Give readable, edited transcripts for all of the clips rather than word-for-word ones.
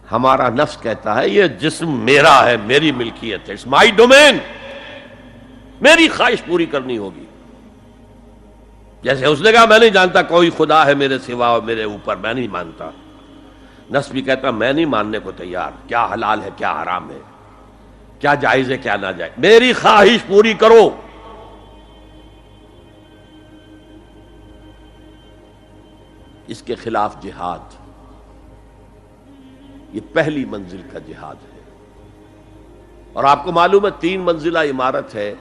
ہمارا نفس کہتا ہے یہ جسم میرا ہے، میری ملکیت ہے، اٹس مائی ڈومین، میری خواہش پوری کرنی ہوگی. جیسے اس نے کہا میں نہیں جانتا کوئی خدا ہے میرے سوا اور میرے اوپر، میں نہیں مانتا. نفس بھی کہتا میں نہیں ماننے کو تیار، کیا حلال ہے کیا حرام ہے، کیا جائز ہے کیا ناجائز، میری خواہش پوری کرو. اس کے خلاف جہاد، یہ پہلی منزل کا جہاد ہے. اور آپ کو معلوم ہے 3 منزلہ عمارت ہے،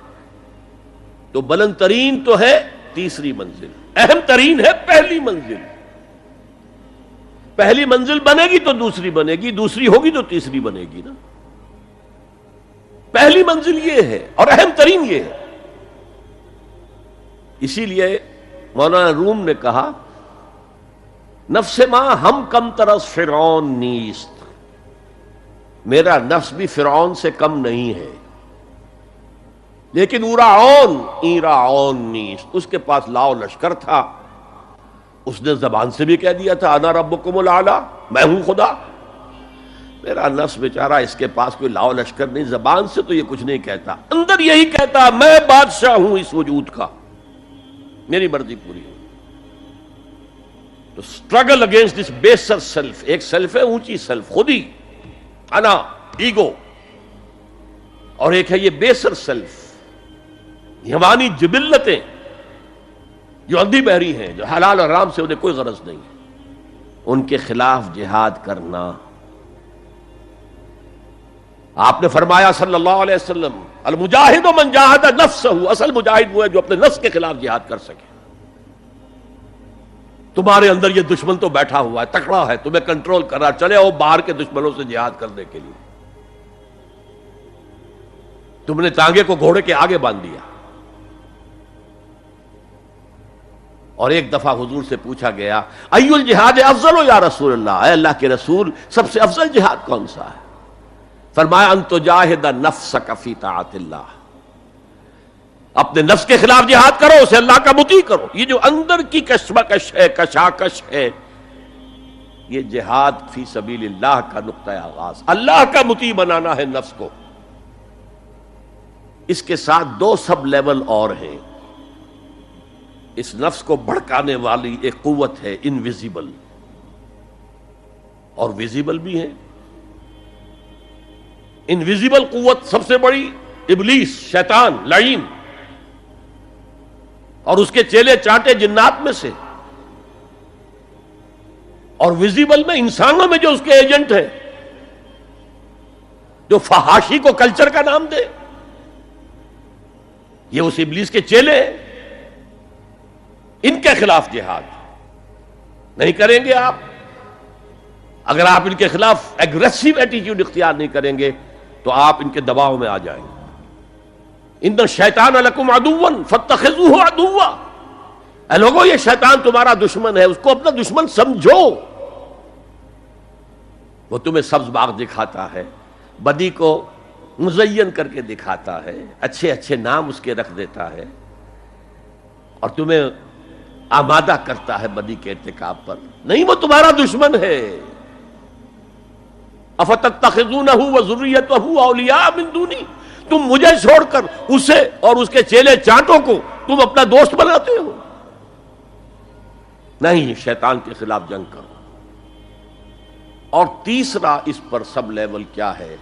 تو بلند ترین تو ہے تیسری منزل، اہم ترین ہے پہلی منزل. پہلی منزل بنے گی تو دوسری بنے گی، دوسری ہوگی تو تیسری بنے گی نا. پہلی منزل یہ ہے اور اہم ترین یہ ہے. اسی لیے مولانا روم نے کہا نفس ماں ہم کم ترس فرعون نیست، میرا نفس بھی فرعون سے کم نہیں ہے، لیکن ایراعون نیست، اس کے پاس لاؤ لشکر تھا، اس نے زبان سے بھی کہہ دیا تھا انا ربکم الاعلی، میں ہوں خدا. میرا نفس بیچارہ اس کے پاس کوئی لاؤ لشکر نہیں، زبان سے تو یہ کچھ نہیں کہتا، اندر یہی کہتا میں بادشاہ ہوں اس وجود کا، میری مرضی پوری ہو. تو اسٹرگل اگینسٹ دس بیسر سیلف، ایک سیلف ہے اونچی سیلف، خود ہی انا ایگو، اور ایک ہے یہ بیسر سیلف، حیوانی جبلتیں جو اندھی بہری ہیں، جو حلال اور حرام سے انہیں کوئی غرض نہیں ہے، ان کے خلاف جہاد کرنا. آپ نے فرمایا صلی اللہ علیہ وسلم المجاہد من جاہد نفسہ، اصل مجاہد وہ ہے جو اپنے نفس کے خلاف جہاد کر سکے. تمہارے اندر یہ دشمن تو بیٹھا ہوا ہے، تکڑا ہے، تمہیں کنٹرول کر رہا، چلے آؤ باہر کے دشمنوں سے جہاد کرنے کے لیے. تم نے ٹانگے کو گھوڑے کے آگے باندھ دیا. اور ایک دفعہ حضور سے پوچھا گیا ای الجہاد افضل یا رسول اللہ، اے اللہ کے رسول سب سے افضل جہاد کون سا ہے؟ فرمایا ان تجاہد نفسک فی طاعت اللہ، اپنے نفس کے خلاف جہاد کرو، اسے اللہ کا مطیع کرو. یہ جو اندر کی کشمکش ہے، کشاکش ہے، یہ جہاد فی سبیل اللہ کا نقطہ آغاز، اللہ کا مطیع بنانا ہے نفس کو. اس کے ساتھ 2 سب لیول اور ہیں. اس نفس کو بھڑکانے والی ایک قوت ہے انویزیبل، اور ویزیبل بھی ہے. انویزیبل قوت سب سے بڑی ابلیس، شیطان لعین، اور اس کے چیلے چانٹے جنات میں سے، اور ویزیبل میں انسانوں میں جو اس کے ایجنٹ ہیں، جو فحاشی کو کلچر کا نام دے، یہ اس ابلیس کے چیلے ہیں. ان کے خلاف جہاد نہیں کریں گے آپ. اگر آپ ان کے خلاف ایگریسو ایٹیٹیوڈ اختیار نہیں کریں گے تو آپ ان کے دباؤ میں آ جائیں گے. ان الشیطان لکم عدوا فاتخذوہ عدوا، اے لوگو یہ شیطان تمہارا دشمن ہے، اس کو اپنا دشمن سمجھو. وہ تمہیں سبز باغ دکھاتا ہے، بدی کو مزین کر کے دکھاتا ہے، اچھے اچھے نام اس کے رکھ دیتا ہے، اور تمہیں آمادہ کرتا ہے بدی کے ارتکاب پر. نہیں، وہ تمہارا دشمن ہے. افتتخذونہ وذریتہ اولیاء من دونی، تم مجھے چھوڑ کر اسے اور اس کے چیلے چانٹوں کو تم اپنا دوست بناتے ہو. نہیں، شیطان کے خلاف جنگ کرو. اور تیسرا اس پر سب لیول کیا ہے؟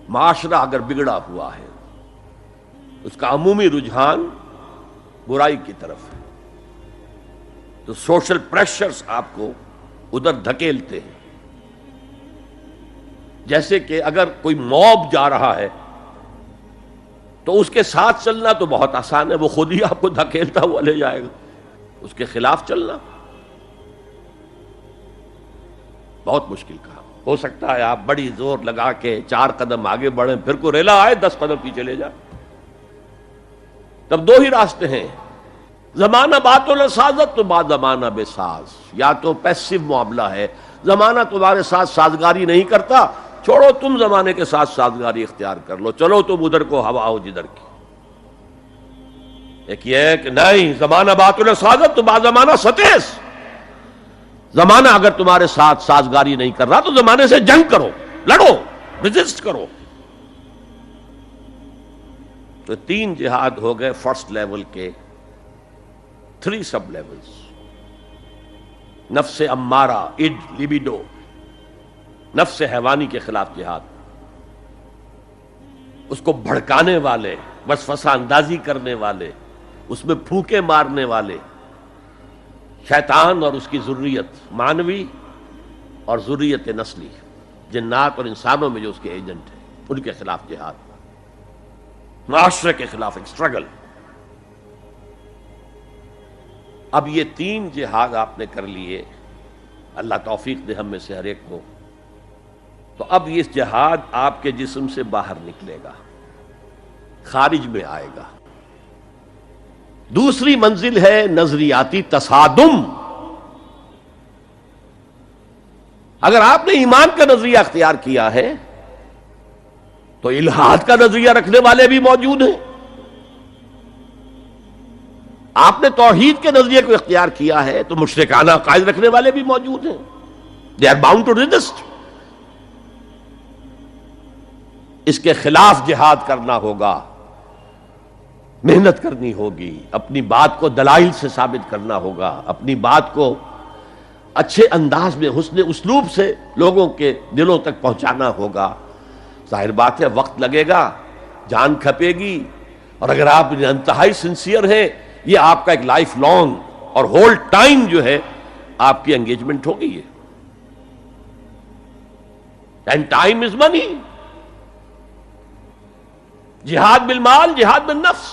معاشرہ اگر بگڑا ہوا ہے، اس کا عمومی رجحان برائی کی طرف ہے، تو سوشل پریشرز آپ کو ادھر دھکیلتے ہیں. جیسے کہ اگر کوئی موب جا رہا ہے تو اس کے ساتھ چلنا تو بہت آسان ہے، وہ خود ہی آپ کو دھکیلتا ہوا لے جائے گا. اس کے خلاف چلنا بہت مشکل کام. ہو سکتا ہے آپ بڑی زور لگا کے 4 قدم آگے بڑھیں، پھر کوئی ریلا آئے 10 قدم پیچھے لے جائے. تب 2 ہی راستے ہیں، زمانہ بات و سازت تو بعد زمانہ بے ساز. یا تو پیسو معاملہ ہے، زمانہ تمہارے ساتھ سازگاری نہیں کرتا، چھوڑو تم زمانے کے ساتھ سازگاری اختیار کر لو، چلو تم ادھر کو ہوا ہو جدھر کی. ایک یہ ہے کہ نہیں، زمانہ بات و سازت تو بعد زمانہ ستیس، زمانہ اگر تمہارے ساتھ سازگاری نہیں کر رہا تو زمانے سے جنگ کرو، لڑو، ریزسٹ کرو۔ تو 3 جہاد ہو گئے فرسٹ لیول کے، 3 سب لیولز۔ نفس امارہ، اڈ، لیبیڈو، نفس حیوانی کے خلاف جہاد، اس کو بھڑکانے والے، وسوسہ اندازی کرنے والے، اس میں پھونکے مارنے والے، شیطان اور اس کی ذریت مانوی اور ذریت نسلی، جنات اور انسانوں میں جو اس کے ایجنٹ ہیں، ان کے خلاف جہاد، معاشرے کے خلاف ایک اسٹرگل۔ اب یہ 3 جہاد آپ نے کر لیے، اللہ توفیق دے ہم میں سے ہر ایک کو، تو اب یہ جہاد آپ کے جسم سے باہر نکلے گا، خارج میں آئے گا۔ دوسری منزل ہے نظریاتی تصادم۔ اگر آپ نے ایمان کا نظریہ اختیار کیا ہے تو الحاد کا نظریہ رکھنے والے بھی موجود ہیں۔ آپ نے توحید کے نظریے کو اختیار کیا ہے تو مشرکانہ عقائد رکھنے والے بھی موجود ہیں۔ They are bound to resist. اس کے خلاف جہاد کرنا ہوگا، محنت کرنی ہوگی، اپنی بات کو دلائل سے ثابت کرنا ہوگا، اپنی بات کو اچھے انداز میں حسن اسلوب سے لوگوں کے دلوں تک پہنچانا ہوگا۔ ظاہر بات ہے وقت لگے گا، جان کھپے گی، اور اگر آپ انتہائی سنسیئر ہیں یہ آپ کا ایک لائف لانگ اور ہول ٹائم جو ہے آپ کی انگیجمنٹ ہوگی۔ اینڈ ٹائم از منی۔ جہاد بالمال، جہاد بالنفس۔